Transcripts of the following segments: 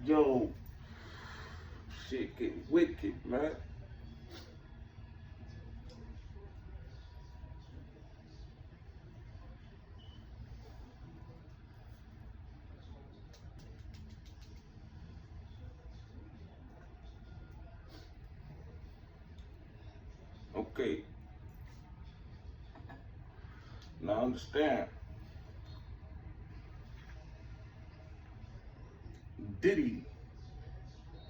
Yo, shit get wicked, man. Okay, now understand. Diddy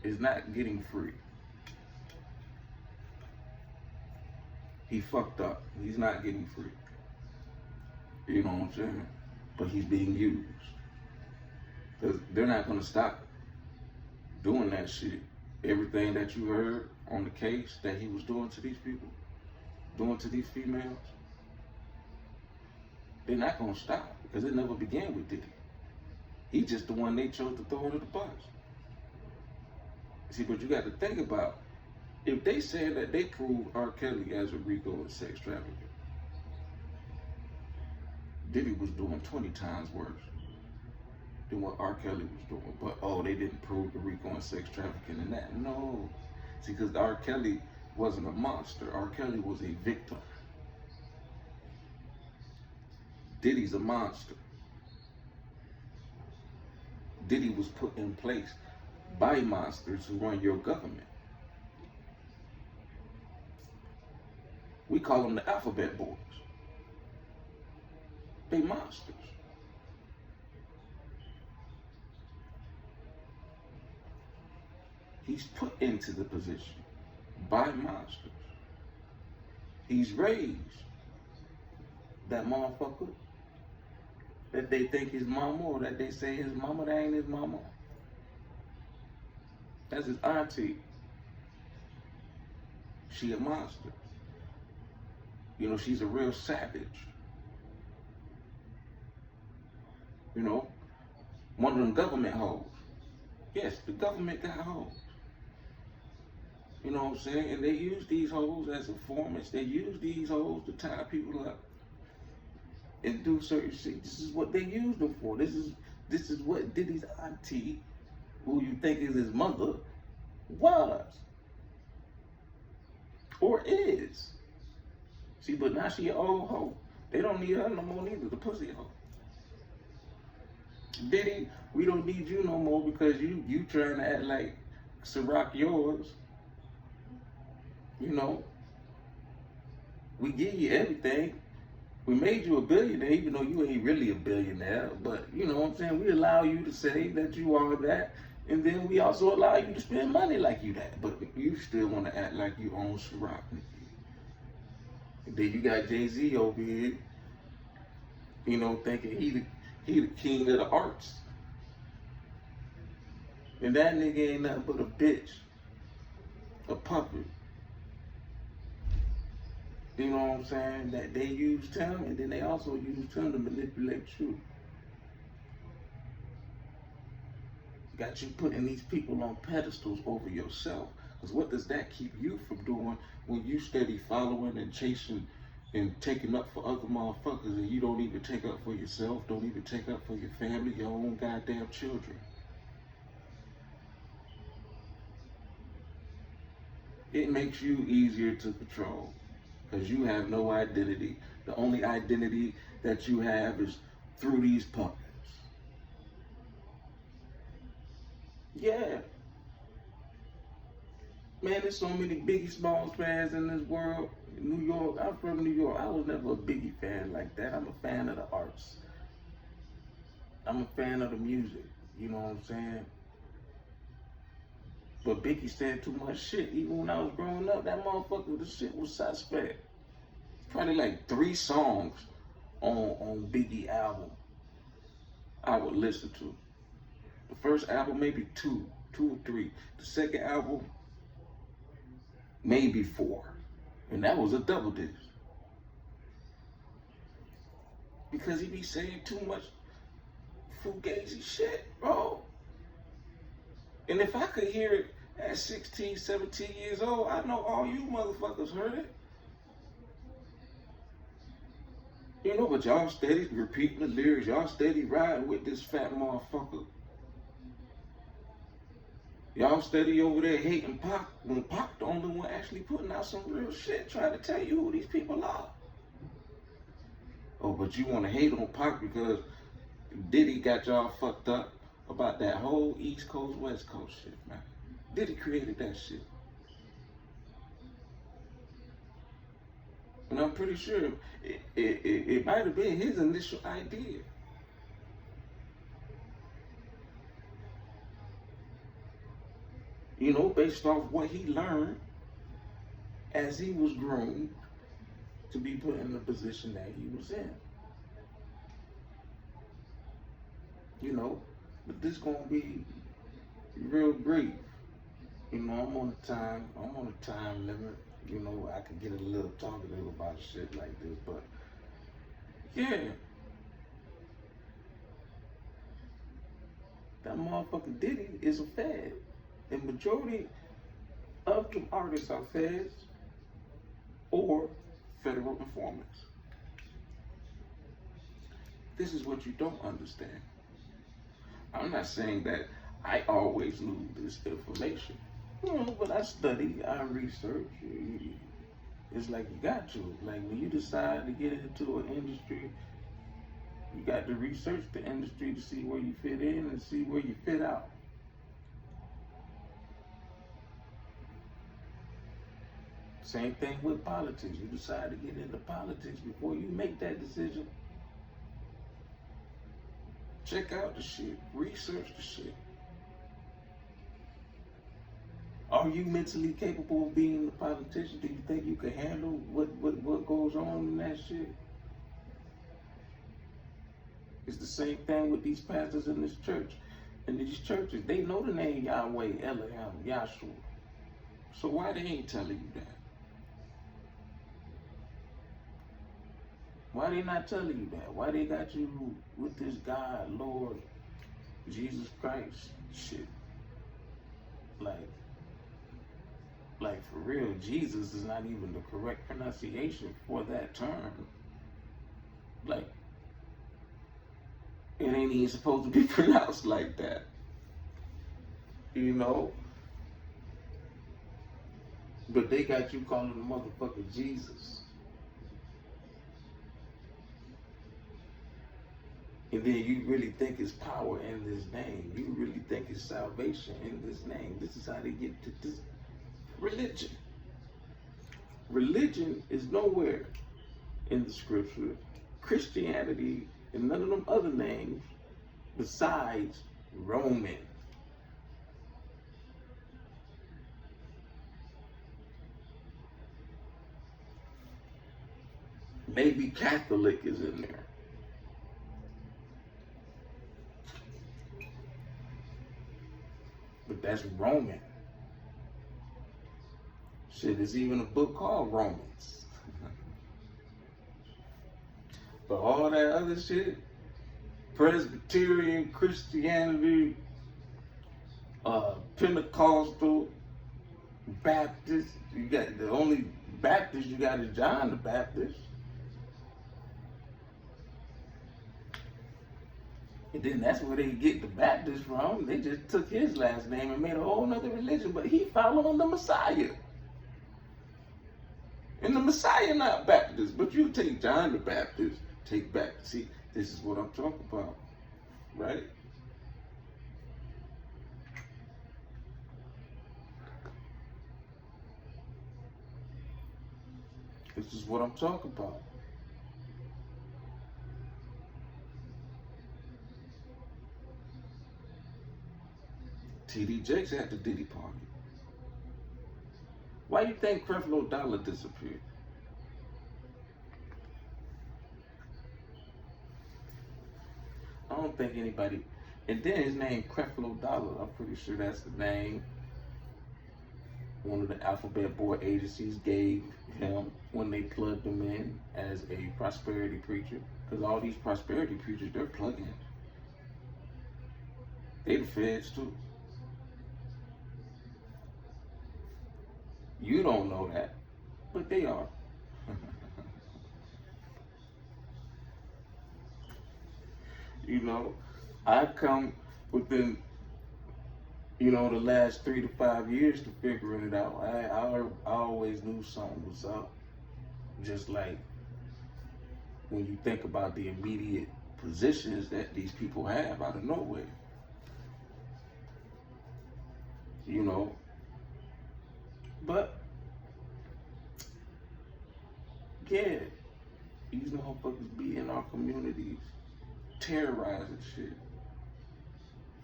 is not getting free. He fucked up. He's not getting free. You know what I'm saying? But he's being used. Because they're not going to stop doing that shit. Everything that you heard on the case that he was doing to these people, doing to these females, they're not going to stop because it never began with Diddy. He's just the one they chose to throw under the bus. See, but you got to think about, if they said that they proved R. Kelly as a Rico and sex trafficker, Diddy was doing 20 times worse than what R. Kelly was doing. But oh, they didn't prove the Rico and sex trafficking and that. No. See, because R. Kelly wasn't a monster. R. Kelly was a victim. Diddy's a monster. Diddy was put in place by monsters who run your government. We call them the alphabet boys. They monsters. He's put into the position by monsters. He's raised that motherfucker that they think is mama, or that they say his mama, that ain't his mama. That's his auntie. She a monster. You know, she's a real savage. You know, one of them government hoes. Yes, the government got hoes. You know what I'm saying? And they use these hoes as informants. They use these hoes to tie people up and do certain shit. This is what they use them for. This is what Diddy's auntie, who you think is his mother, was. Or is. See, but now she an old hoe. They don't need her no more neither, the pussy hoe. Diddy, we don't need you no more because you trying to act like Ciroc yours. You know, we give you everything. We made you a billionaire, even though you ain't really a billionaire. But you know what I'm saying? We allow you to say that you are that, and then we also allow you to spend money like you that. But you still want to act like you own Ciroc. And then you got Jay-Z over here, you know, thinking he the king of the arts. And that nigga ain't nothing but a bitch, a puppet. You know what I'm saying? That they used him, and then they also used him to manipulate you. Got you putting these people on pedestals over yourself. Because what does that keep you from doing when you steady following and chasing and taking up for other motherfuckers, and you don't even take up for yourself, don't even take up for your family, your own goddamn children? It makes you easier to control because you have no identity. The only identity that you have is through these puppets. Yeah. Man, there's so many Biggie Smalls fans in this world. In New York, I'm from New York. I was never a Biggie fan like that. I'm a fan of the arts. I'm a fan of the music. You know what I'm saying? But Biggie said too much shit. Even when I was growing up, that motherfucker, the shit was suspect. Probably like 3 songs on Biggie album I would listen to. The first album, maybe 2 or 3. The second album, maybe 4. And that was a double disc. Because he be saying too much fugazi shit, bro. And if I could hear it at 16, 17 years old, I know all you motherfuckers heard it. You know, but y'all steady repeating the lyrics. Y'all steady riding with this fat motherfucker. Y'all steady over there hating Pac when Pac the only one actually putting out some real shit, trying to tell you who these people are. Oh, but you want to hate on Pac because Diddy got y'all fucked up about that whole East Coast, West Coast shit, man. Diddy created that shit. And I'm pretty sure it might have been his initial idea. You know, based off what he learned as he was groomed to be put in the position that he was in. You know, but this gonna be real brief. You know, I'm on a time limit. You know, I could get a little talkative about shit like this, but yeah. That motherfucker Diddy is a fad. And majority of them artists are feds or federal informants. This is what you don't understand. I'm not saying that I always knew this information. You know, but I study, I research. It's like you got to. Like when you decide to get into an industry, you got to research the industry to see where you fit in and see where you fit out. Same thing with politics. You decide to get into politics before you make that decision. Check out the shit. Research the shit. Are you mentally capable of being a politician? Do you think you can handle what goes on in that shit? It's the same thing with these pastors in this church. In these churches, they know the name Yahweh, Elohim, Yahshua. So why they ain't telling you that? Why they not telling you that? Why they got you with this God, Lord, Jesus Christ shit? Like for real, Jesus is not even the correct pronunciation for that term. Like, it ain't even supposed to be pronounced like that. You know? But they got you calling the motherfucker Jesus. And then you really think it's power in this name. You really think it's salvation in this name. This is how they get to this religion. Religion is nowhere in the scripture. Christianity and none of them other names besides Roman. Maybe Catholic is in there. But that's Roman. Shit, there's even a book called Romans. But all that other shit, Presbyterian, Christianity, Pentecostal, Baptist, you got the only Baptist you got is John the Baptist. And then that's where they get the Baptist from. They just took his last name and made a whole nother religion, but he following the Messiah. And the Messiah not Baptist, but you take John the Baptist, take back. See, this is what I'm talking about, right? This is what I'm talking about. TD Jakes at the Diddy party. Why you think Creflo Dollar disappeared? I don't think anybody. And then his name Creflo Dollar. I'm pretty sure that's the name one of the Alphabet Boy agencies gave him when they plugged him in as a prosperity preacher. Because all these prosperity preachers, they're plug-ins. They the feds too. You don't know that, but they are. You know, I come within, the last 3 to 5 years to figuring it out. I always knew something was up. Just like when you think about the immediate positions that these people have out of nowhere. But yeah, these motherfuckers be in our communities terrorizing shit.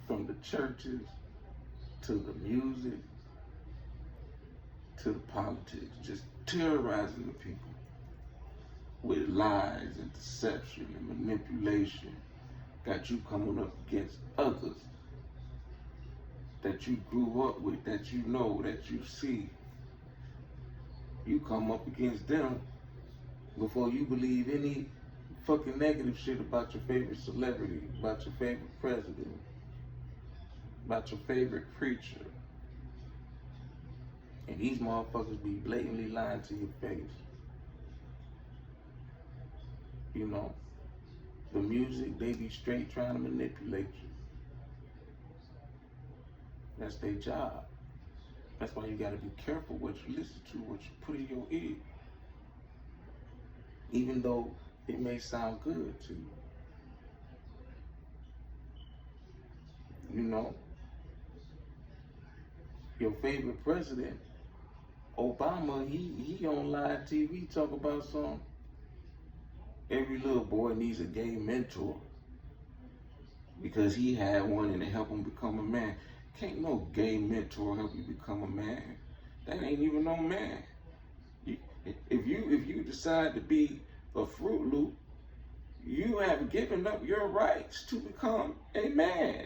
From the churches to the music to the politics, just terrorizing the people with lies and deception and manipulation. Got you coming up against others that you grew up with, that you know, that you see. You come up against them before you believe any fucking negative shit about your favorite celebrity, about your favorite president, about your favorite preacher. And these motherfuckers be blatantly lying to your face. The music, they be straight trying to manipulate you. That's their job. That's why you gotta be careful what you listen to, what you put in your ear. Even though it may sound good to you. Your favorite president, Obama, he on live TV talk about something. Every little boy needs a gay mentor because he had one and it helped him become a man. Can't no gay mentor help you become a man. That ain't even no man. If you decide to be a Fruit Loop, you have given up your rights to become a man.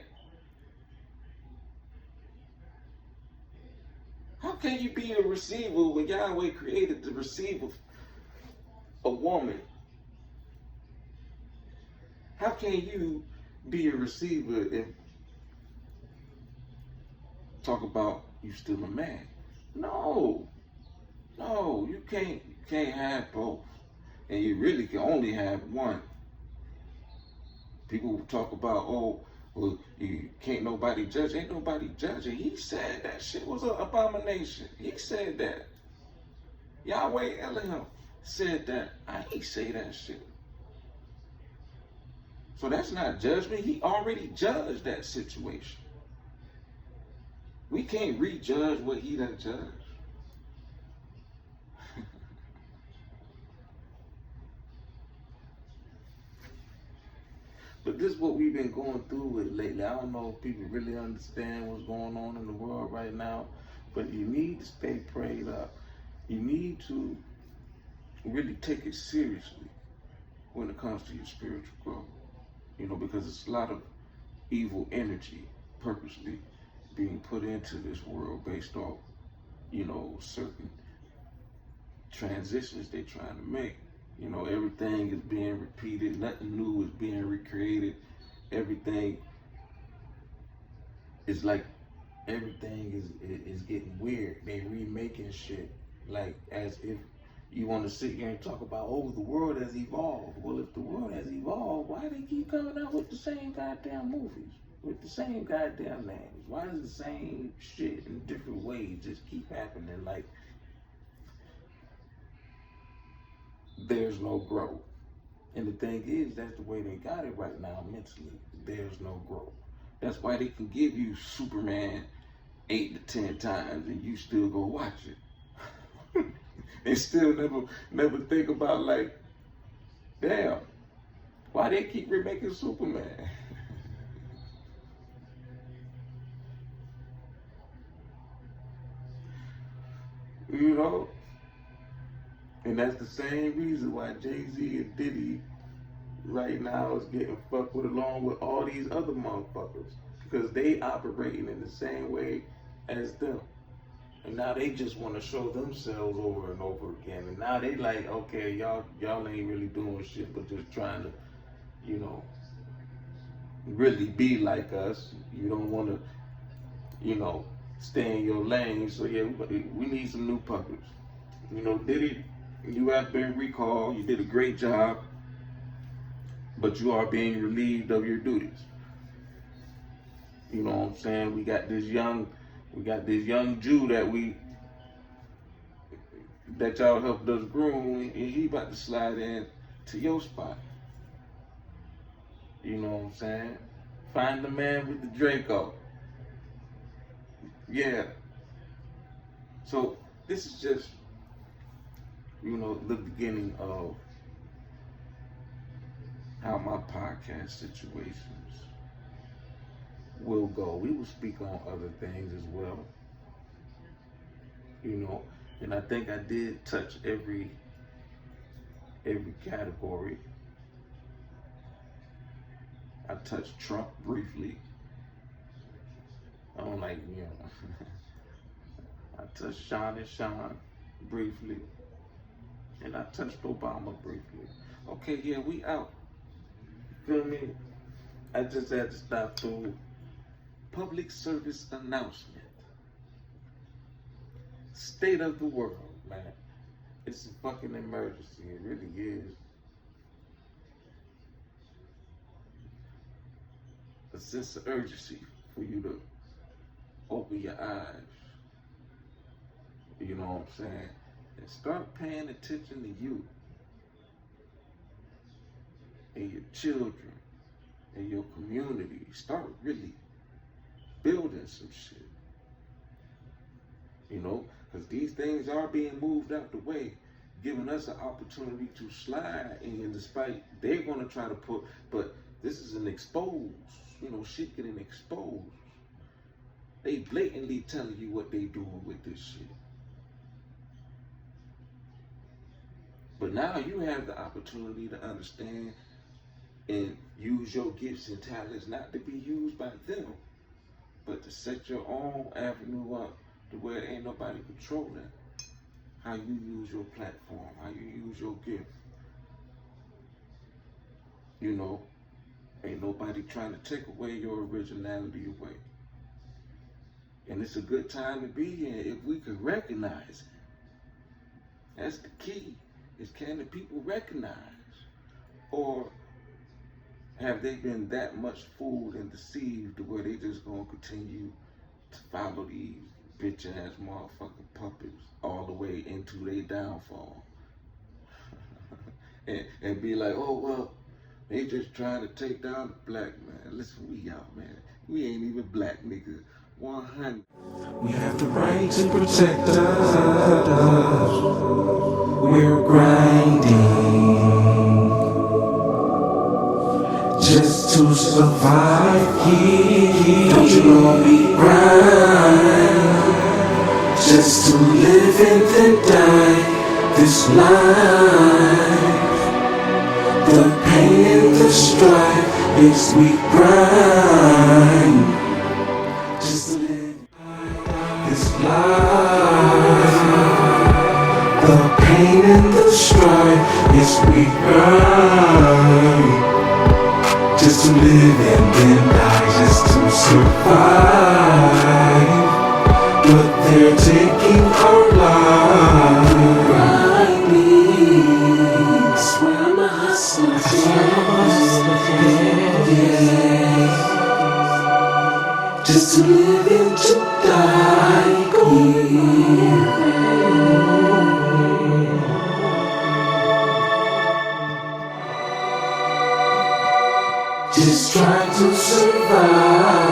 How can you be a receiver when Yahweh created to receive a woman? How can you be a receiver and talk about you still a man? No, you can't have both, and you really can only have one. People talk about, well, you can't nobody judge. Ain't nobody judging. He said that shit was an abomination. He said that. Yahweh Elohim said that. I ain't say that shit. So that's not judgment. He already judged that situation. We can't rejudge what he done judged. But this is what we've been going through with lately. I don't know if people really understand what's going on in the world right now, but you need to stay prayed up. You need to really take it seriously when it comes to your spiritual growth. Because it's a lot of evil energy purposely being put into this world based off, certain transitions they're trying to make. Everything is being repeated. Nothing new is being recreated. Everything is like, everything is getting weird. They remaking shit like as if you want to sit here and talk about, the world has evolved. Well, if the world has evolved, why they keep coming out with the same goddamn movies? With the same goddamn names? Why does the same shit in different ways just keep happening? Like, there's no growth. And the thing is, that's the way they got it right now mentally. There's no growth. That's why they can give you Superman 8 to 10 times and you still go watch it. And still never think about, like, damn, why they keep remaking Superman? And that's the same reason why Jay-Z and Diddy right now is getting fucked with along with all these other motherfuckers. Because they operating in the same way as them. And now they just want to show themselves over and over again. And now they like, okay, y'all ain't really doing shit, but just trying to, really be like us. You don't want to, stay in your lane. So yeah, we need some new puppets. Diddy, you have been recalled. You did a great job, but you are being relieved of your duties. You know what I'm saying? We got this young Jew that y'all helped us groom, and he about to slide in to your spot. You know what I'm saying? Find the man with the Draco. Yeah. So this is just, the beginning of how my podcast situations will go. We will speak on other things as well. And I think I did touch every category. I touched Trump briefly. I don't like, I touched Sean briefly. And I touched Obama briefly. Okay, yeah, we out. Feel me? I just had to stop through public service announcement. State of the world, man. It's a fucking emergency. It really is. A sense of urgency for you to open your eyes. You know what I'm saying? And start paying attention to you and your children and your community. Start really building some shit. Because these things are being moved out the way, giving us an opportunity to slide in, despite they're going to try to put, but this is an exposed, shit getting exposed. They blatantly telling you what they doing with this shit. But now you have the opportunity to understand and use your gifts and talents not to be used by them, but to set your own avenue up to where ain't nobody controlling how you use your platform, how you use your gift. Ain't nobody trying to take away your originality away. And it's a good time to be in if we could recognize it. That's the key, is can the people recognize? Or have they been that much fooled and deceived to where they just gonna continue to follow these bitch ass motherfucking puppets all the way into their downfall? and be like, oh well, they just trying to take down the black man. Listen, we out, man. We ain't even black, nigga. 100. We have the right to protect us. We're grinding just to survive here. Don't you know we grind just to live and then die this life. The pain and the strife is we grind just to live this life. The pain and the strife is we grind just to live and then die, just to survive. But they're taking our lives. Swear I'm a hustler, yeah. Just to live and to die, just trying to survive.